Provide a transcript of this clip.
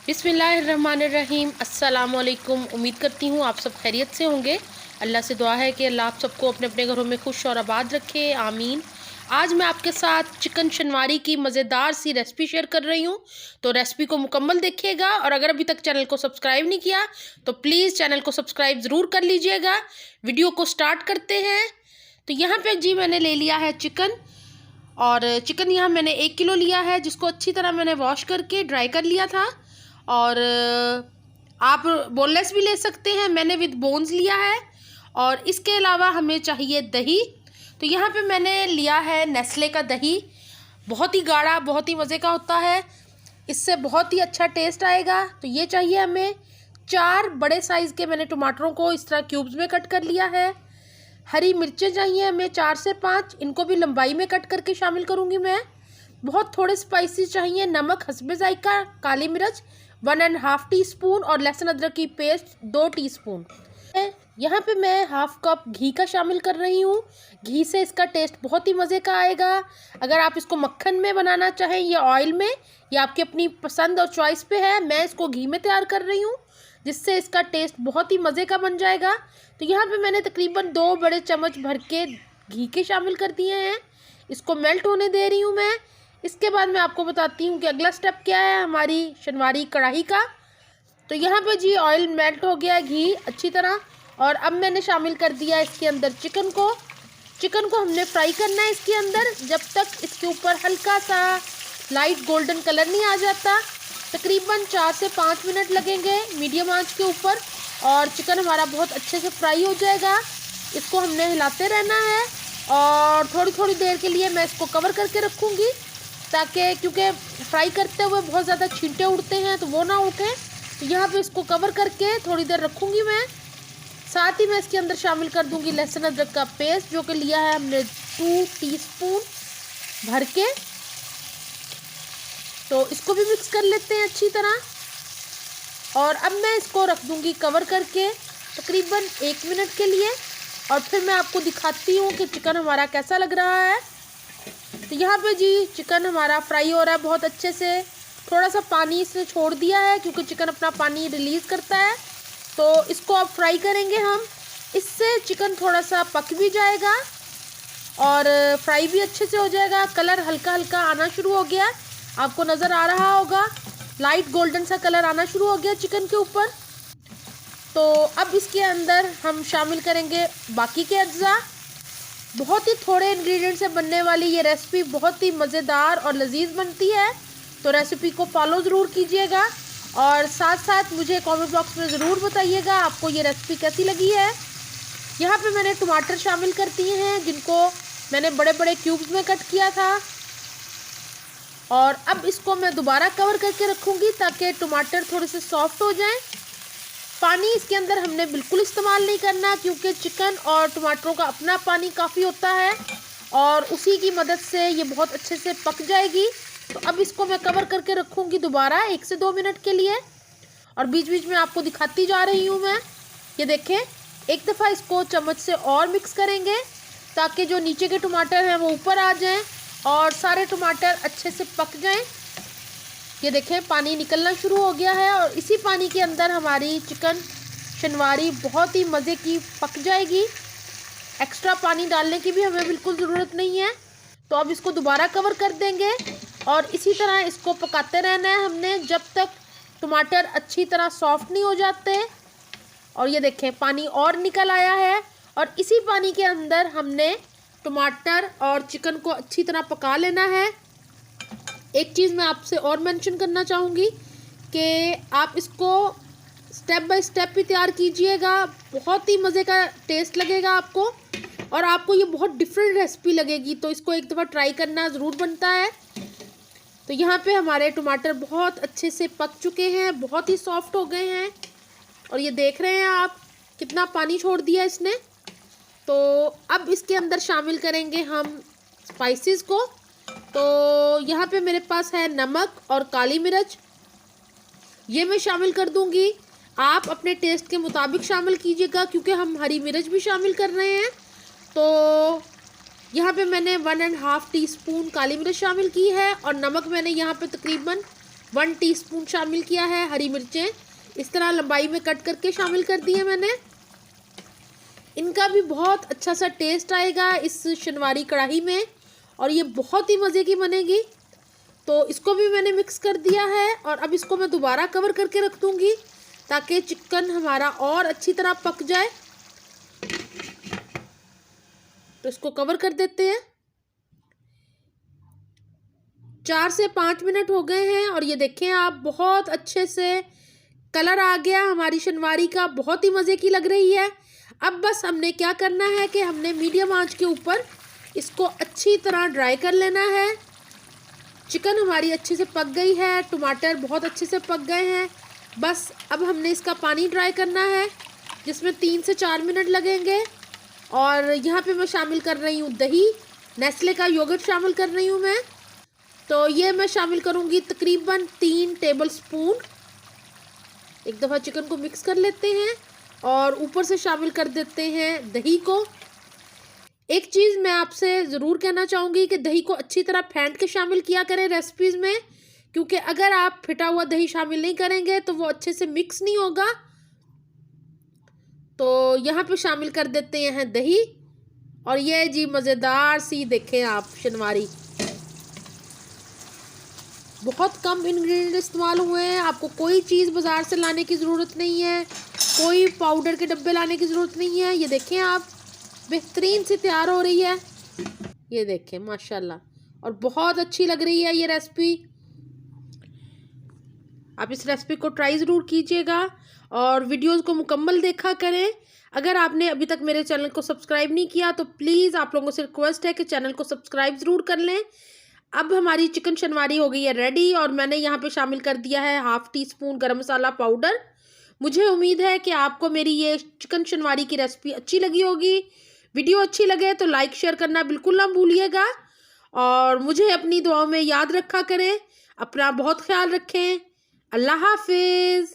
बिस्मिल्लाहिर्रहमानिर्रहीम। अस्सलामुअलैकुम। उम्मीद करती हूँ आप सब खैरियत से होंगे। अल्लाह से दुआ है कि अल्लाह आप सबको अपने अपने घरों में खुश और आबाद रखे, आमीन। आज मैं आपके साथ चिकन शनवारी की मज़ेदार सी रेसिपी शेयर कर रही हूँ, तो रेसिपी को मुकम्मल देखिएगा। और अगर अभी तक चैनल को सब्सक्राइब नहीं किया तो प्लीज़ चैनल को सब्सक्राइब ज़रूर कर लीजिएगा। वीडियो को स्टार्ट करते हैं। तो यहाँ पर जी मैंने ले लिया है चिकन, और चिकन यहाँ मैंने 1 किलो लिया है, जिसको अच्छी तरह मैंने वॉश करके ड्राई कर लिया था। और आप बोनलेस भी ले सकते हैं, मैंने विद बोन्स लिया है। और इसके अलावा हमें चाहिए दही। तो यहाँ पे मैंने लिया है नेस्ले का दही, बहुत ही गाढ़ा, बहुत ही मज़े का होता है, इससे बहुत ही अच्छा टेस्ट आएगा। तो ये चाहिए हमें। 4 बड़े साइज़ के मैंने टमाटरों को इस तरह क्यूब्स में कट कर लिया है। हरी मिर्चें चाहिए हमें 4 से 5, इनको भी लंबाई में कट करके शामिल करूँगी मैं। बहुत थोड़े स्पाइसी चाहिए। नमक हस्बे जायका, काली मिर्च 1.5 टीस्पून और लहसुन अदरक की पेस्ट 2 टीस्पून। यहाँ पे मैं हाफ कप घी का शामिल कर रही हूँ। घी से इसका टेस्ट बहुत ही मज़े का आएगा। अगर आप इसको मक्खन में बनाना चाहें या ऑयल में, या आपकी अपनी पसंद और चॉइस पे है, मैं इसको घी में तैयार कर रही हूँ, जिससे इसका टेस्ट बहुत ही मज़े का बन जाएगा। तो यहाँ पे मैंने तकरीबन 2 बड़े चम्मच भर के घी के शामिल कर दिए हैं। इसको मेल्ट होने दे रही हूँ मैं। इसके बाद मैं आपको बताती हूँ कि अगला स्टेप क्या है हमारी शनवारी कढ़ाई का। तो यहाँ पे जी ऑयल मेल्ट हो गया, घी अच्छी तरह, और अब मैंने शामिल कर दिया इसके अंदर चिकन को। चिकन को हमने फ्राई करना है इसके अंदर, जब तक इसके ऊपर हल्का सा लाइट गोल्डन कलर नहीं आ जाता। तकरीबन 4 से 5 मिनट लगेंगे मीडियम आंच के ऊपर, और चिकन हमारा बहुत अच्छे से फ्राई हो जाएगा। इसको हमने हिलाते रहना है, और थोड़ी थोड़ी देर के लिए मैं इसको कवर करके रखूँगी, ताकि क्योंकि फ्राई करते हुए बहुत ज़्यादा छींटे उड़ते हैं तो वो ना उठे। तो यहाँ पे इसको कवर करके थोड़ी देर रखूँगी मैं। साथ ही मैं इसके अंदर शामिल कर दूँगी लहसुन अदरक का पेस्ट, जो कि लिया है हमने 2 टीस्पून भर के। तो इसको भी मिक्स कर लेते हैं अच्छी तरह, और अब मैं इसको रख दूँगी कवर करके तकरीबन 1 मिनट के लिए, और फिर मैं आपको दिखाती हूँ कि चिकन हमारा कैसा लग रहा है। तो यहाँ पे जी चिकन हमारा फ्राई हो रहा है बहुत अच्छे से। थोड़ा सा पानी इसने छोड़ दिया है, क्योंकि चिकन अपना पानी रिलीज़ करता है। तो इसको अब फ्राई करेंगे हम, इससे चिकन थोड़ा सा पक भी जाएगा और फ्राई भी अच्छे से हो जाएगा। कलर हल्का हल्का आना शुरू हो गया, आपको नज़र आ रहा होगा, लाइट गोल्डन सा कलर आना शुरू हो गया चिकन के ऊपर। तो अब इसके अंदर हम शामिल करेंगे बाकी के अज्जा। बहुत ही थोड़े इंग्रेडिएंट से बनने वाली ये रेसिपी बहुत ही मज़ेदार और लजीज बनती है। तो रेसिपी को फॉलो ज़रूर कीजिएगा, और साथ साथ मुझे कमेंट बॉक्स में ज़रूर बताइएगा आपको ये रेसिपी कैसी लगी है। यहाँ पे मैंने टमाटर शामिल कर दिए हैं, जिनको मैंने बड़े बड़े क्यूब्स में कट किया था। और अब इसको मैं दोबारा कवर करके रखूँगी, ताकि टमाटर थोड़े से सॉफ्ट हो जाएँ। पानी इसके अंदर हमने बिल्कुल इस्तेमाल नहीं करना, क्योंकि चिकन और टमाटरों का अपना पानी काफ़ी होता है, और उसी की मदद से ये बहुत अच्छे से पक जाएगी। तो अब इसको मैं कवर करके रखूँगी दोबारा 1 से 2 मिनट के लिए, और बीच बीच में आपको दिखाती जा रही हूँ मैं। ये देखें, एक दफ़ा इसको चम्मच से और मिक्स करेंगे, ताकि जो नीचे के टमाटर हैं वो ऊपर आ जाएँ और सारे टमाटर अच्छे से पक जाएँ। ये देखें, पानी निकलना शुरू हो गया है, और इसी पानी के अंदर हमारी चिकन शनवारी बहुत ही मज़े की पक जाएगी। एक्स्ट्रा पानी डालने की भी हमें बिल्कुल ज़रूरत नहीं है। तो अब इसको दोबारा कवर कर देंगे, और इसी तरह इसको पकाते रहना है हमने, जब तक टमाटर अच्छी तरह सॉफ्ट नहीं हो जाते। और ये देखें, पानी और निकल आया है, और इसी पानी के अंदर हमने टमाटर और चिकन को अच्छी तरह पका लेना है। एक चीज़ मैं आपसे और मेंशन करना चाहूँगी कि आप इसको स्टेप बाय स्टेप भी तैयार कीजिएगा, बहुत ही मज़े का टेस्ट लगेगा आपको, और आपको ये बहुत डिफरेंट रेसिपी लगेगी। तो इसको एक दफ़ा ट्राई करना ज़रूर बनता है। तो यहाँ पे हमारे टमाटर बहुत अच्छे से पक चुके हैं, बहुत ही सॉफ्ट हो गए हैं, और ये देख रहे हैं आप कितना पानी छोड़ दिया इसने। तो अब इसके अंदर शामिल करेंगे हम स्पाइसेस को। तो यहाँ पे मेरे पास है नमक और काली मिर्च, ये मैं शामिल कर दूँगी। आप अपने टेस्ट के मुताबिक शामिल कीजिएगा, क्योंकि हम हरी मिर्च भी शामिल कर रहे हैं। तो यहाँ पे मैंने 1.5 टीस्पून काली मिर्च शामिल की है, और नमक मैंने यहाँ पे तकरीबन 1 टीस्पून शामिल किया है हरी मिर्चें, इस तरह लंबाई में कट करके शामिल कर दी है मैंने। इनका भी बहुत अच्छा सा टेस्ट आएगा इस शनवारी कढ़ाई में और ये बहुत ही मज़े की बनेगी। तो इसको भी मैंने मिक्स कर दिया है और अब इसको मैं दोबारा कवर करके रख दूँगी ताकि चिकन हमारा और अच्छी तरह पक जाए। तो इसको कवर कर देते हैं। 4 से 5 मिनट हो गए हैं और ये देखें आप, बहुत अच्छे से कलर आ गया हमारी शनवारी का, बहुत ही मज़े की लग रही है। अब बस हमने क्या करना है कि हमने मीडियम आंच के ऊपर इसको अच्छी तरह ड्राई कर लेना है। चिकन हमारी अच्छे से पक गई है, टमाटर बहुत अच्छे से पक गए हैं। बस अब हमने इसका पानी ड्राई करना है जिसमें 3 से 4 मिनट लगेंगे। और यहाँ पे मैं शामिल कर रही हूँ दही, नेस्ले का योगर्ट शामिल कर रही हूँ मैं। तो ये मैं शामिल करूँगी तकरीबन 3 टेबलस्पून। एक दफ़ा चिकन को मिक्स कर लेते हैं और ऊपर से शामिल कर देते हैं दही को। एक चीज़ मैं आपसे ज़रूर कहना चाहूँगी कि दही को अच्छी तरह फेंट के शामिल किया करें रेसिपीज़ में, क्योंकि अगर आप फिटा हुआ दही शामिल नहीं करेंगे तो वो अच्छे से मिक्स नहीं होगा। तो यहाँ पे शामिल कर देते हैं दही और ये जी मज़ेदार सी देखें आप शनवारी। बहुत कम इंग्रेडिएंट इस्तेमाल हुए हैं, आपको कोई चीज़ बाज़ार से लाने की ज़रूरत नहीं है, कोई पाउडर के डब्बे लाने की ज़रूरत नहीं है। ये देखें आप, बेहतरीन से तैयार हो रही है। ये देखें माशाल्लाह, और बहुत अच्छी लग रही है ये रेसिपी। आप इस रेसिपी को ट्राई ज़रूर कीजिएगा और वीडियोस को मुकम्मल देखा करें। अगर आपने अभी तक मेरे चैनल को सब्सक्राइब नहीं किया तो प्लीज़ आप लोगों से रिक्वेस्ट है कि चैनल को सब्सक्राइब ज़रूर कर लें। अब हमारी चिकन शनवारी हो गई है रेडी और मैंने यहाँ पे शामिल कर दिया है 1/2 टीस्पून गरम मसाला पाउडर। मुझे उम्मीद है कि आपको मेरी ये चिकन शनवारी की रेसिपी अच्छी लगी होगी। वीडियो अच्छी लगे तो लाइक शेयर करना बिल्कुल ना भूलिएगा और मुझे अपनी दुआओं में याद रखा करें। अपना बहुत ख्याल रखें। अल्लाह हाफिज़।